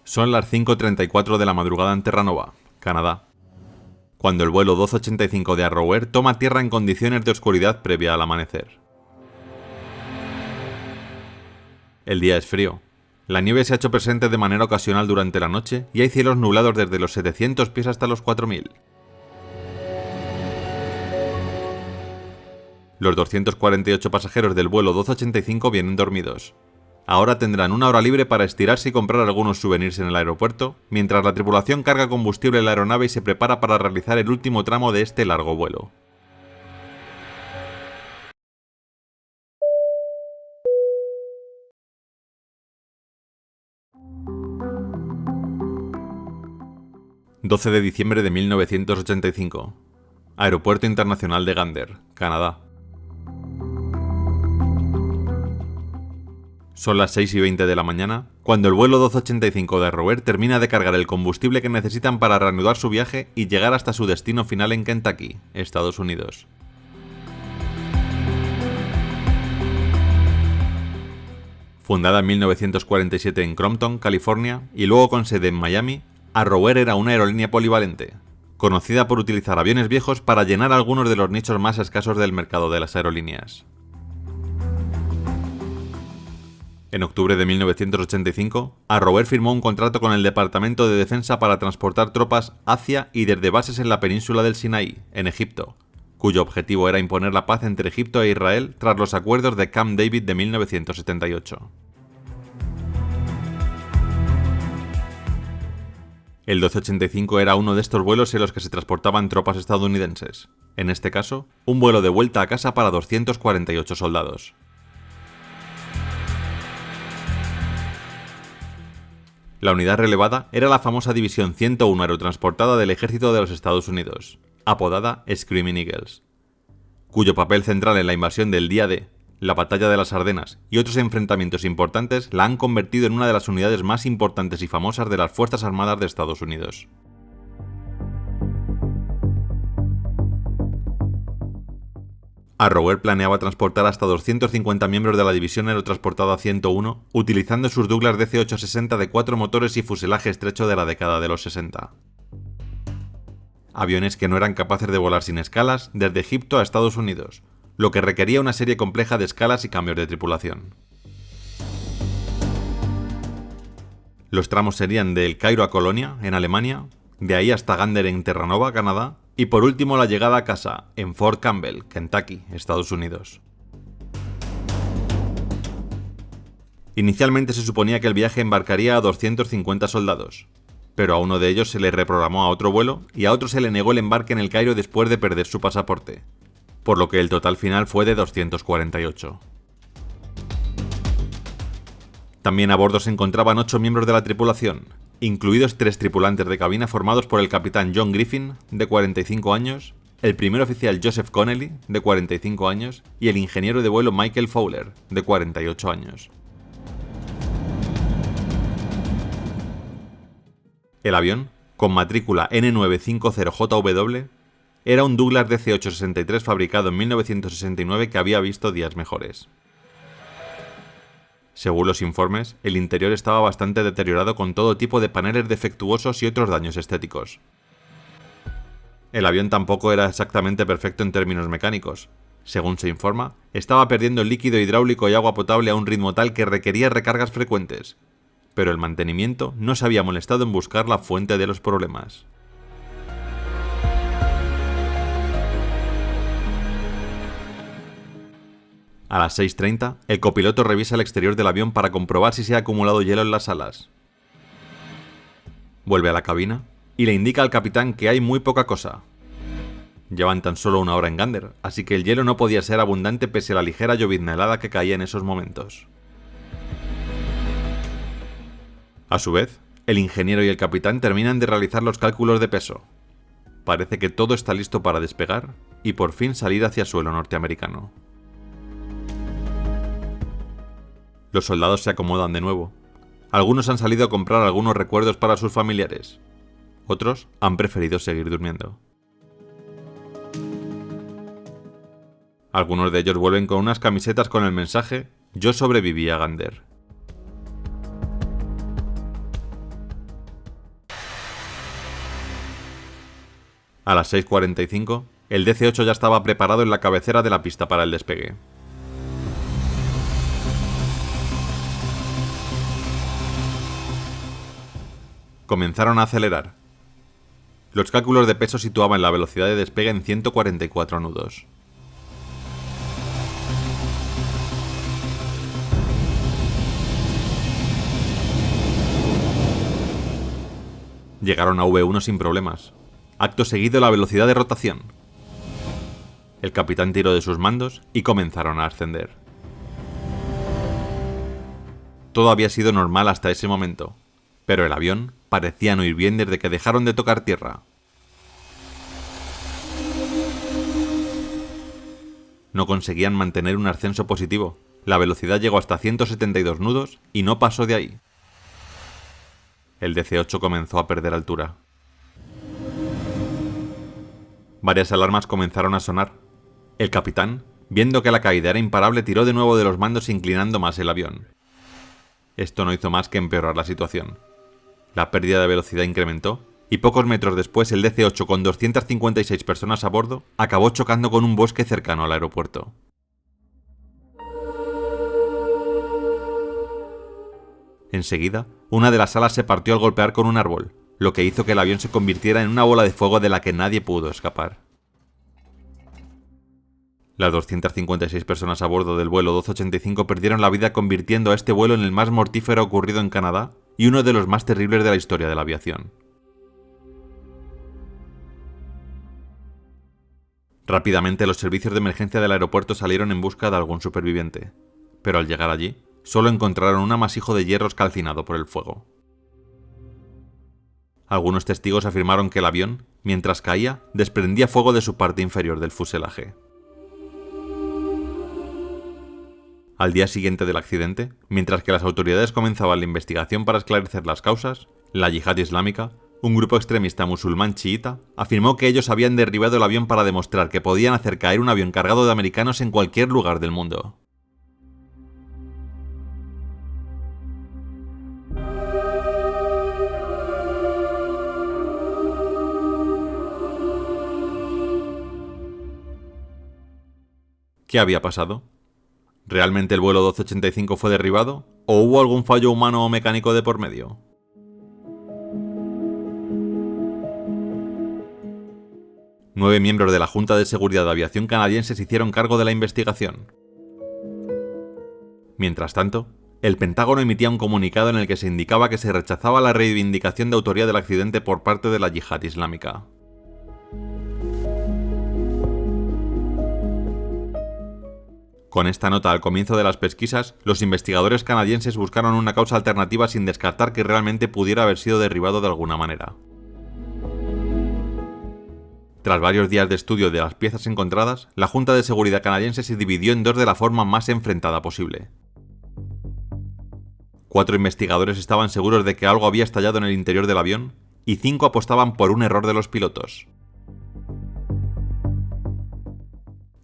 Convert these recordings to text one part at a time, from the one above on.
Son las 5:34 de la madrugada en Terranova, Canadá, cuando el vuelo 1285 de Arrow toma tierra en condiciones de oscuridad previa al amanecer. El día es frío. La nieve se ha hecho presente de manera ocasional durante la noche y hay cielos nublados desde los 700 pies hasta los 4000. Los 248 pasajeros del vuelo 1285 vienen dormidos. Ahora tendrán una hora libre para estirarse y comprar algunos souvenirs en el aeropuerto, mientras la tripulación carga combustible en la aeronave y se prepara para realizar el último tramo de este largo vuelo. ...12 de diciembre de 1985... Aeropuerto Internacional de Gander, Canadá. Son las 6:20 de la mañana, cuando el vuelo 1285 de Arrow termina de cargar el combustible que necesitan para reanudar su viaje y llegar hasta su destino final en Kentucky, Estados Unidos. Fundada en 1947 en Compton, California, y luego con sede en Miami, Arrow era una aerolínea polivalente, conocida por utilizar aviones viejos para llenar algunos de los nichos más escasos del mercado de las aerolíneas. En octubre de 1985, Arrow firmó un contrato con el Departamento de Defensa para transportar tropas hacia y desde bases en la península del Sinaí, en Egipto, cuyo objetivo era imponer la paz entre Egipto e Israel tras los acuerdos de Camp David de 1978. El 1285 era uno de estos vuelos en los que se transportaban tropas estadounidenses, en este caso, un vuelo de vuelta a casa para 248 soldados. La unidad relevada era la famosa División 101 aerotransportada del Ejército de los Estados Unidos, apodada Screaming Eagles, cuyo papel central en la invasión del Día D, la Batalla de las Ardenas y otros enfrentamientos importantes la han convertido en una de las unidades más importantes y famosas de las Fuerzas Armadas de Estados Unidos. Arrow planeaba transportar hasta 250 miembros de la División Aerotransportada 101 utilizando sus Douglas DC-860 de 4 motores y fuselaje estrecho de la década de los 60. Aviones que no eran capaces de volar sin escalas desde Egipto a Estados Unidos, lo que requería una serie compleja de escalas y cambios de tripulación. Los tramos serían de El Cairo a Colonia, en Alemania, de ahí hasta Gander en Terranova, Canadá, y por último la llegada a casa, en Fort Campbell, Kentucky, Estados Unidos. Inicialmente se suponía que el viaje embarcaría a 250 soldados, pero a uno de ellos se le reprogramó a otro vuelo y a otro se le negó el embarque en El Cairo después de perder su pasaporte, por lo que el total final fue de 248. También a bordo se encontraban 8 miembros de la tripulación, incluidos 3 tripulantes de cabina formados por el capitán John Griffin, de 45 años, el primer oficial Joseph Connelly, de 45 años, y el ingeniero de vuelo Michael Fowler, de 48 años. El avión, con matrícula N950JW, era un Douglas DC-863 fabricado en 1969 que había visto días mejores. Según los informes, el interior estaba bastante deteriorado con todo tipo de paneles defectuosos y otros daños estéticos. El avión tampoco era exactamente perfecto en términos mecánicos. Según se informa, estaba perdiendo líquido hidráulico y agua potable a un ritmo tal que requería recargas frecuentes, pero el mantenimiento no se había molestado en buscar la fuente de los problemas. A las 6:30, el copiloto revisa el exterior del avión para comprobar si se ha acumulado hielo en las alas. Vuelve a la cabina y le indica al capitán que hay muy poca cosa. Llevan tan solo una hora en Gander, así que el hielo no podía ser abundante pese a la ligera llovizna helada que caía en esos momentos. A su vez, el ingeniero y el capitán terminan de realizar los cálculos de peso. Parece que todo está listo para despegar y por fin salir hacia suelo norteamericano. Los soldados se acomodan de nuevo. Algunos han salido a comprar algunos recuerdos para sus familiares. Otros han preferido seguir durmiendo. Algunos de ellos vuelven con unas camisetas con el mensaje «Yo sobreviví a Gander». A las 6:45, el DC-8 ya estaba preparado en la cabecera de la pista para el despegue. Comenzaron a acelerar. Los cálculos de peso situaban la velocidad de despegue en 144 nudos. Llegaron a V1 sin problemas. Acto seguido, la velocidad de rotación. El capitán tiró de sus mandos y comenzaron a ascender. Todo había sido normal hasta ese momento, pero el avión parecía no ir bien desde que dejaron de tocar tierra. No conseguían mantener un ascenso positivo. La velocidad llegó hasta 172 nudos y no pasó de ahí. El DC-8 comenzó a perder altura. Varias alarmas comenzaron a sonar. El capitán, viendo que la caída era imparable, tiró de nuevo de los mandos inclinando más el avión. Esto no hizo más que empeorar la situación. La pérdida de velocidad incrementó, y pocos metros después el DC-8 con 256 personas a bordo acabó chocando con un bosque cercano al aeropuerto. Enseguida, una de las alas se partió al golpear con un árbol, lo que hizo que el avión se convirtiera en una bola de fuego de la que nadie pudo escapar. Las 256 personas a bordo del vuelo 1285 perdieron la vida, convirtiendo a este vuelo en el más mortífero ocurrido en Canadá y uno de los más terribles de la historia de la aviación. Rápidamente los servicios de emergencia del aeropuerto salieron en busca de algún superviviente, pero al llegar allí, solo encontraron un amasijo de hierros calcinado por el fuego. Algunos testigos afirmaron que el avión, mientras caía, desprendía fuego de su parte inferior del fuselaje. Al día siguiente del accidente, mientras que las autoridades comenzaban la investigación para esclarecer las causas, la Yihad Islámica, un grupo extremista musulmán chiita, afirmó que ellos habían derribado el avión para demostrar que podían hacer caer un avión cargado de americanos en cualquier lugar del mundo. ¿Qué había pasado? ¿Realmente el vuelo 1285 fue derribado? ¿O hubo algún fallo humano o mecánico de por medio? Nueve miembros de la Junta de Seguridad de Aviación canadiense se hicieron cargo de la investigación. Mientras tanto, el Pentágono emitía un comunicado en el que se indicaba que se rechazaba la reivindicación de autoría del accidente por parte de la Yihad Islámica. Con esta nota al comienzo de las pesquisas, los investigadores canadienses buscaron una causa alternativa sin descartar que realmente pudiera haber sido derribado de alguna manera. Tras varios días de estudio de las piezas encontradas, la Junta de Seguridad canadiense se dividió en dos de la forma más enfrentada posible. 4 investigadores estaban seguros de que algo había estallado en el interior del avión, y 5 apostaban por un error de los pilotos.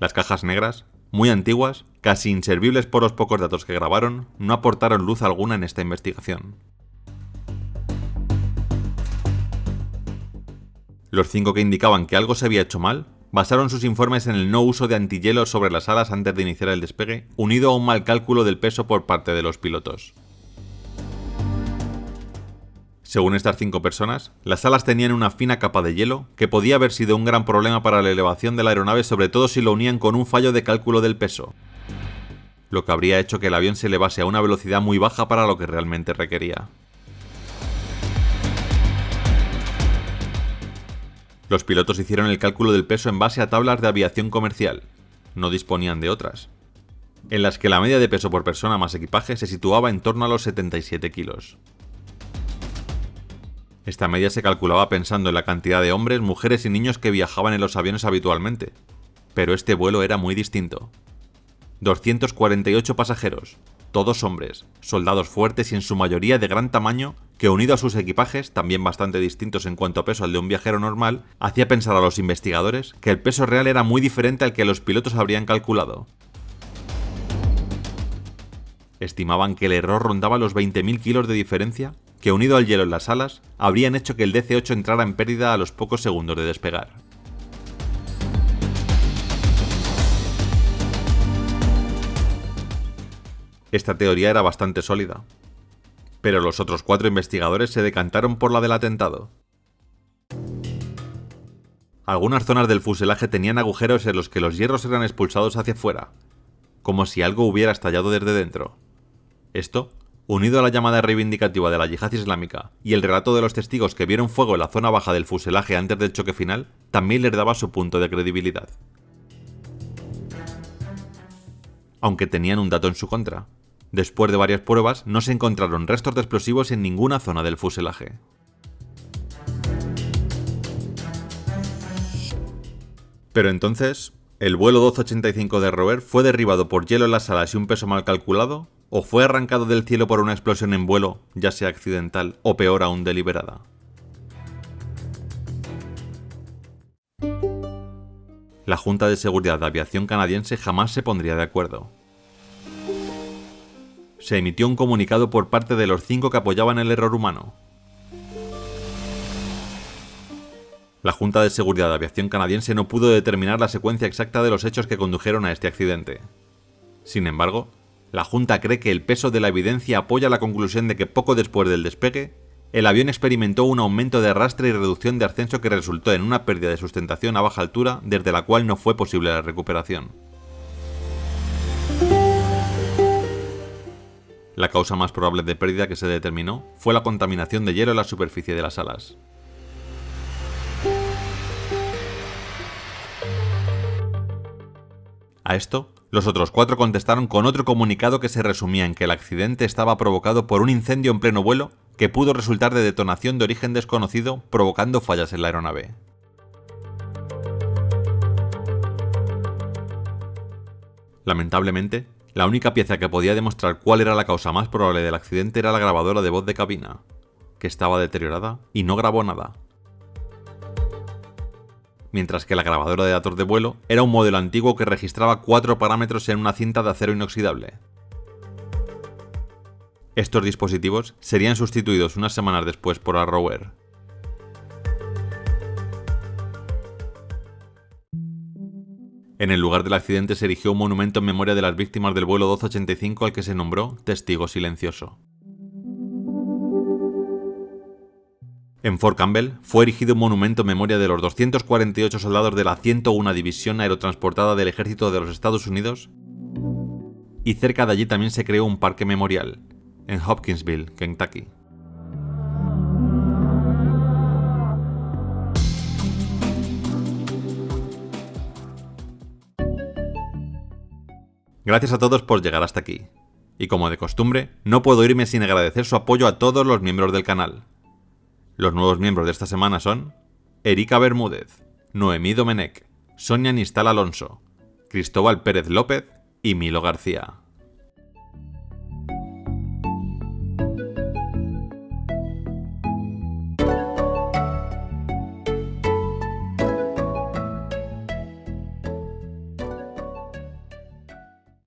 Las cajas negras, muy antiguas, casi inservibles por los pocos datos que grabaron, no aportaron luz alguna en esta investigación. Los 5 que indicaban que algo se había hecho mal, basaron sus informes en el no uso de antihielo sobre las alas antes de iniciar el despegue, unido a un mal cálculo del peso por parte de los pilotos. Según estas 5 personas, las alas tenían una fina capa de hielo que podía haber sido un gran problema para la elevación de la aeronave, sobre todo si lo unían con un fallo de cálculo del peso, lo que habría hecho que el avión se elevase a una velocidad muy baja para lo que realmente requería. Los pilotos hicieron el cálculo del peso en base a tablas de aviación comercial, no disponían de otras, en las que la media de peso por persona más equipaje se situaba en torno a los 77 kilos. Esta media se calculaba pensando en la cantidad de hombres, mujeres y niños que viajaban en los aviones habitualmente, pero este vuelo era muy distinto. 248 pasajeros, todos hombres, soldados fuertes y en su mayoría de gran tamaño, que unido a sus equipajes, también bastante distintos en cuanto a peso al de un viajero normal, hacía pensar a los investigadores que el peso real era muy diferente al que los pilotos habrían calculado. Estimaban que el error rondaba los 20.000 kilos de diferencia, que unido al hielo en las alas, habrían hecho que el DC-8 entrara en pérdida a los pocos segundos de despegar. Esta teoría era bastante sólida. Pero los otros 4 investigadores se decantaron por la del atentado. Algunas zonas del fuselaje tenían agujeros en los que los hierros eran expulsados hacia afuera, como si algo hubiera estallado desde dentro. Esto, unido a la llamada reivindicativa de la yihad islámica y el relato de los testigos que vieron fuego en la zona baja del fuselaje antes del choque final, también les daba su punto de credibilidad. Aunque tenían un dato en su contra. Después de varias pruebas, no se encontraron restos de explosivos en ninguna zona del fuselaje. Pero entonces, ¿el vuelo 1285 de Roer fue derribado por hielo en las alas y un peso mal calculado? ¿O fue arrancado del cielo por una explosión en vuelo, ya sea accidental o peor aún deliberada? La Junta de Seguridad de Aviación canadiense jamás se pondría de acuerdo. Se emitió un comunicado por parte de los 5 que apoyaban el error humano. La Junta de Seguridad de Aviación canadiense no pudo determinar la secuencia exacta de los hechos que condujeron a este accidente. Sin embargo, la Junta cree que el peso de la evidencia apoya la conclusión de que poco después del despegue, el avión experimentó un aumento de arrastre y reducción de ascenso que resultó en una pérdida de sustentación a baja altura desde la cual no fue posible la recuperación. La causa más probable de pérdida que se determinó fue la contaminación de hielo en la superficie de las alas. A esto, los otros 4 contestaron con otro comunicado que se resumía en que el accidente estaba provocado por un incendio en pleno vuelo que pudo resultar de detonación de origen desconocido, provocando fallas en la aeronave. Lamentablemente, la única pieza que podía demostrar cuál era la causa más probable del accidente era la grabadora de voz de cabina, que estaba deteriorada y no grabó nada. Mientras que la grabadora de datos de vuelo era un modelo antiguo que registraba 4 parámetros en una cinta de acero inoxidable. Estos dispositivos serían sustituidos unas semanas después por Arrower. En el lugar del accidente se erigió un monumento en memoria de las víctimas del vuelo 1285 al que se nombró Testigo Silencioso. En Fort Campbell fue erigido un monumento en memoria de los 248 soldados de la 101 División Aerotransportada del Ejército de los Estados Unidos, y cerca de allí también se creó un parque memorial, en Hopkinsville, Kentucky. Gracias a todos por llegar hasta aquí. Y como de costumbre, no puedo irme sin agradecer su apoyo a todos los miembros del canal. Los nuevos miembros de esta semana son Erika Bermúdez, Noemí Domenech, Sonia Nistal Alonso, Cristóbal Pérez López y Milo García.